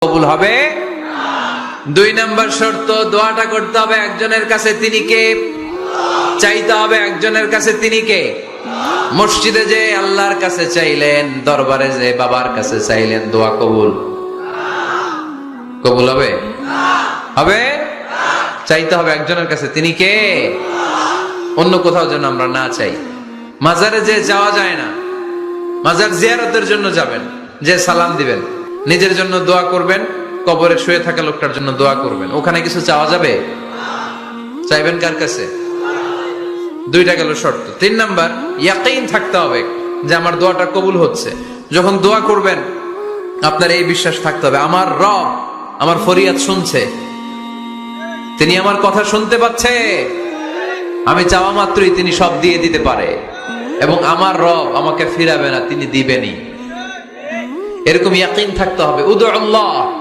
কবুল হবে। 2 নম্বর শর্ত, দোয়াটা করতে হবে একজনের কাছে, তিনি কে? চাইতে হবে একজনের কাছে, তিনি কে? মসজিদে যে আল্লাহর কাছে চাইলেন, দরবারে যে বাবার কাছে চাইলেন, দোয়া কবুল কবুল হবে? হবে? চাইতে হবে একজনের কাছে, তিনি কে? অন্য কোথাও যেন আমরা না চাই। মাজারে যে যাওয়া যায় না, মাজার জিয়ারতের জন্য যাবেন, যে সালাম দিবেন, নিজের জন্য দোয়া করবেন, কবরে শুয়ে থাকা লোকটার জন্য দোয়া করবেন। ওখানে কিছু চাওয়া যাবে? চাইবেন কার কাছে? 2টা গেল শর্ত। 3 নাম্বার, ইয়াকিন থাকতে হবে যে আমার দোয়াটা কবুল হচ্ছে। যখন দোয়া করবেন আপনার এই বিশ্বাস থাকতে হবে, আমার রব আমার ফরিয়াদ শুনছে, তিনি আমার কথা শুনতে পাচ্ছে, আমি চাওয়া মাত্রই তিনি সব দিয়ে দিতে পারে, এবং আমার রব আমাকে ফিরাবে না, তিনি দিবেনই। এরকম ইয়াকিন থাকতে হবে। উদুল্লাহ